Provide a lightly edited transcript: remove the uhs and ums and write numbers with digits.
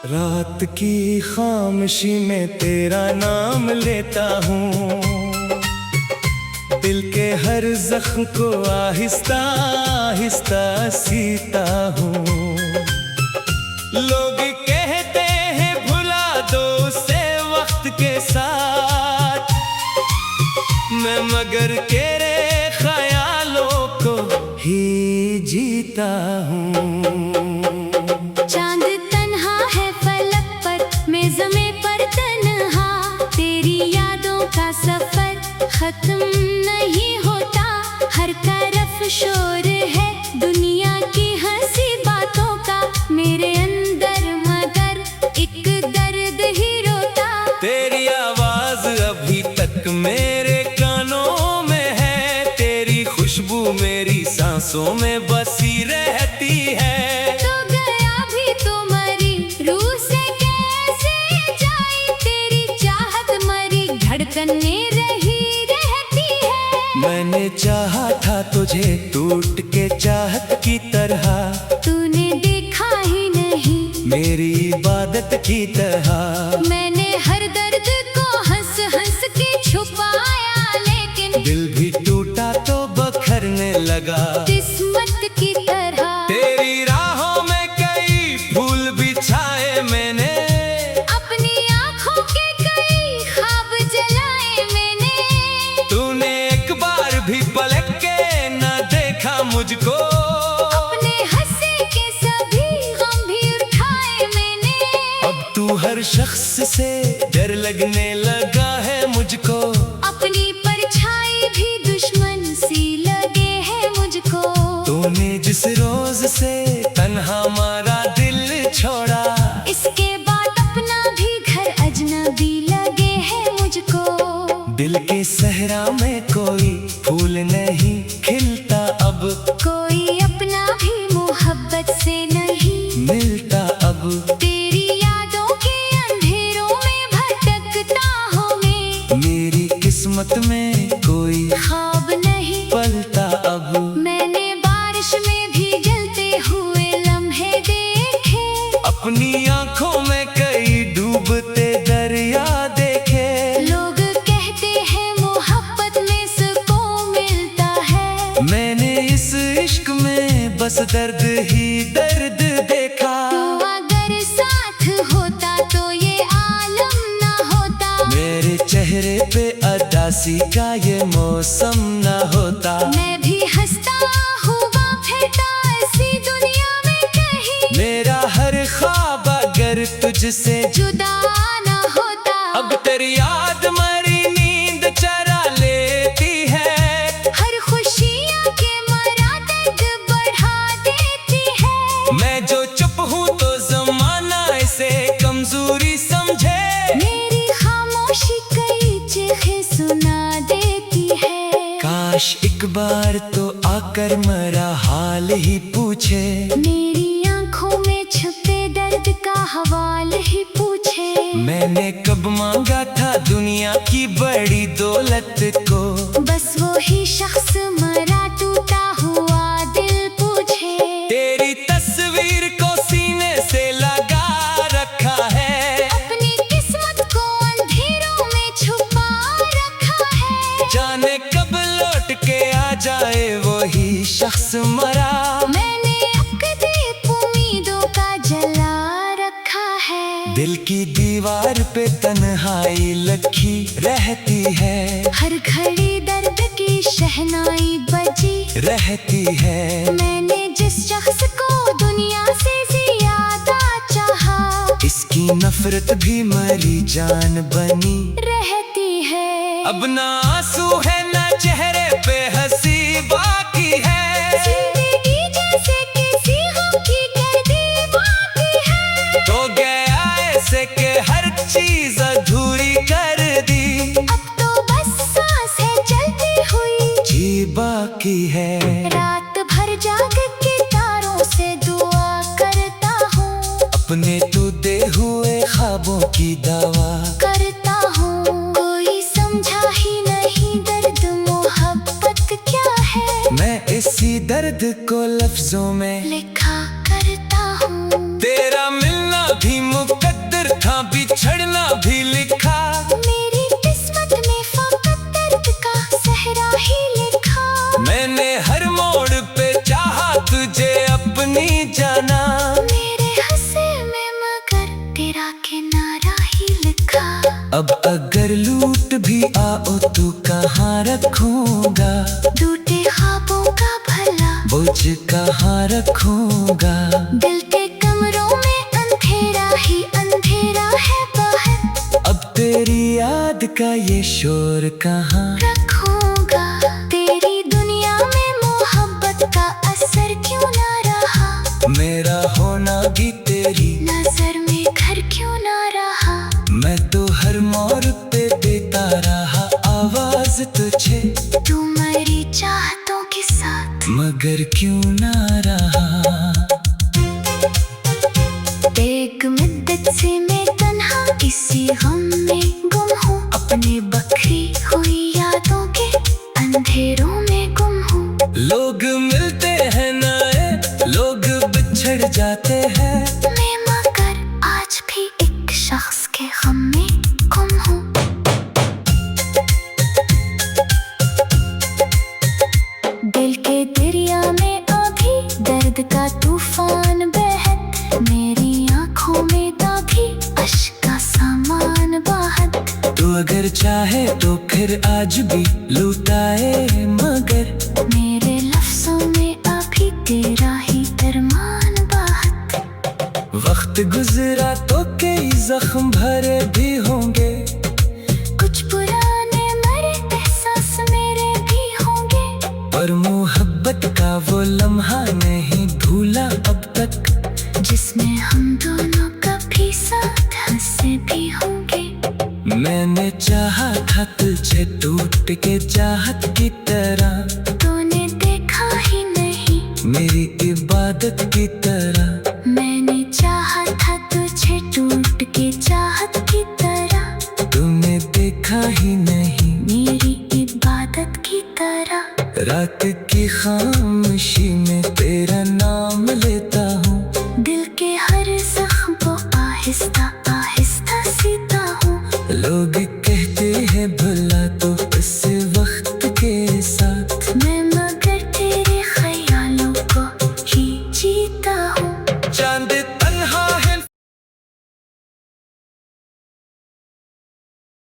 रात की खामोशी में तेरा नाम लेता हूँ, दिल के हर जख्म को आहिस्ता आहिस्ता सीता हूँ। लोग कहते हैं भुला दो उसे वक्त के साथ, मैं मगर तेरे ख्यालों को ही जीता हूँ। सफर खत्म नहीं होता, हर तरफ शोर है दुनिया की हंसी बातों का, मेरे अंदर मगर एक दर्द ही रोता। तेरी आवाज अभी तक मेरे कानों में है, तेरी खुशबू मेरी सांसों में बसी रहती है। तो गया भी तो मरी रूह से कैसे जाए, तेरी चाहत मरी धड़कने मैंने चाहा था तुझे टूट के चाहत की तरह, तूने देखा ही नहीं मेरी इबादत की तरह। मैंने हर दर्द को हंस हंस के छुपाया, लेकिन दिल भी टूटा तो बखरने लगा किस्मत की तरह। तेरी राहों में कई फूल बिछाए मैंने, अपनी आंखों के कई ख्वाब जलाए मैंने, तूने भी पलट के न देखा मुझको, अपने हंसे के सभी गम भी उठाए मैंने। अब तू हर शख्स से डर लगने लगा है मुझको, अपनी परछाई भी दुश्मन सी लगे है मुझको। तूने जिस रोज से तन्हा मारा दिल छोड़ा, इसके बाद अपना भी घर अजनबी लगे है मुझको। दिल के सहरा में कोई फूल नहीं खिलता अब, कोई अपना भी मोहब्बत से नहीं मिलता अब। तेरी यादों के अंधेरों में भटकता हूँ मैं, मेरी किस्मत में कोई ख्वाब नहीं पलता अब। मैंने बारिश में भी जलते हुए लम्हे देखे, अपनी आंखों में कई डूबते दरिया देखे। लोग कहते हैं मोहब्बत में सुकून मिलता है, मैंने इस इश्क में बस दर्द ही दर्द देखा। तू अगर साथ होता तो ये आलम ना होता, मेरे चेहरे पे अदासी का ये मौसम ना होता। मैं भी हंसता हुआ फिरता ऐसी दुनिया में कहीं, मेरा हर ख्वाब अगर तुझसे जुदा ना होता। अब तेरी याद मरी नींद चरा लेती है, हर खुशियाँ के मरा दर्द बढ़ा देती है। मैं जो चुप हूँ तो ज़माना इसे कमजोरी समझे, मेरी खामोशी कई चीखें सुना देती है। काश एक बार तो आकर मेरा हाल ही पूछे, मेरी आंखों में छुपे दर्द का हवाल ही पूछे। मैंने कब मांगा था दुनिया की बड़ी दौलत को, बस वो ही शख्स मरा टूटा हुआ दिल पूछे। तेरी तस्वीर को सीने से लगा रखा है, अपनी किस्मत को अंधेरों में छुपा रखा है। जाने कब लौट के आ जाए वही शख्स मरा, मैंने अक़दीर उम्मीदों का जला रखा है। दिल की दीवार पे तन्हाई लखी रहती है, हर घड़ी दर्द की शहनाई बजी रहती है। मैंने जिस शख्स को दुनिया से ज्यादा चाहा, इसकी नफरत भी मरी जान बनी रहती है। अब ना आंसू है ना चेहरे पे हंसी बाकी है, जिंदगी जैसे किसी गम की गर्दी बाकी है। तो गया ऐसे के हर चीज अधूरी कर दी, अब तो बस सांस है चलती हुई जी बाकी है। रात भर जाग के तारों से दुआ करता हूँ, अपने तू दे हुए ख्वाबों की दवा करता हूँ। कोई समझा ही नहीं दर्द मोहब्बत क्या है, मैं इसी दर्द को लफ्जों में लिखा करता हूँ। तेरा मिलना भी मुक्त अब अगर लूट भी आओ तो कहाँ रखूंगा, टूटे ख्वाबों का भला बोझ कहाँ रखूंगा। दिल के कमरों में अंधेरा ही अंधेरा है बाहर, अब तेरी याद का ये शोर कहाँ रखूंगा। तेरी दुनिया में मोहब्बत का असर क्यों ना रहा, मेरा होना भी तेरी नजर में घर क्यों ना रहा। मैं तो हर मोड़ पे देता रहा आवाज तुझे, तू मेरी चाहतों के साथ मगर क्यों ना रहा। एक मुद्दत से मैं तन्हा इसी गम में गुम हूँ, अपने बखरी हुई यादों के अंधेरों में गुम हूँ। लोग मिलते हैं नए, लोग बिछड़ जाते हैं, मैं मगर आज भी एक शख्स के गम में गुम हूँ। दिल के दरिया में अभी दर्द का तूफान बहत, मेरी आंखों में दागी अश्क का सामान बहत। तू अगर चाहे तो फिर आज भी लुटाए, मगर मेरे लफ्जों में अभी तेरा ही अरमान बहत। वक्त गुजरा तो कई जख्म भरे भी होंगे, कुछ पुराने मरे एहसास मेरे भी होंगे, पर मोहब्बत का वो लम्हा नहीं भूला अब तक, जिसमें हम दोनों कभी साथ हंसे भी होंगे। मैंने चाहा था तुझे टूट के चाहत की तरह, तूने देखा ही नहीं मेरी इबादत की तरह। मैंने चाहा था तुझे टूट के चाहत की तरह, तुमने देखा ही नहीं मेरी इबादत की तरह। रात की खामोशी में तेरा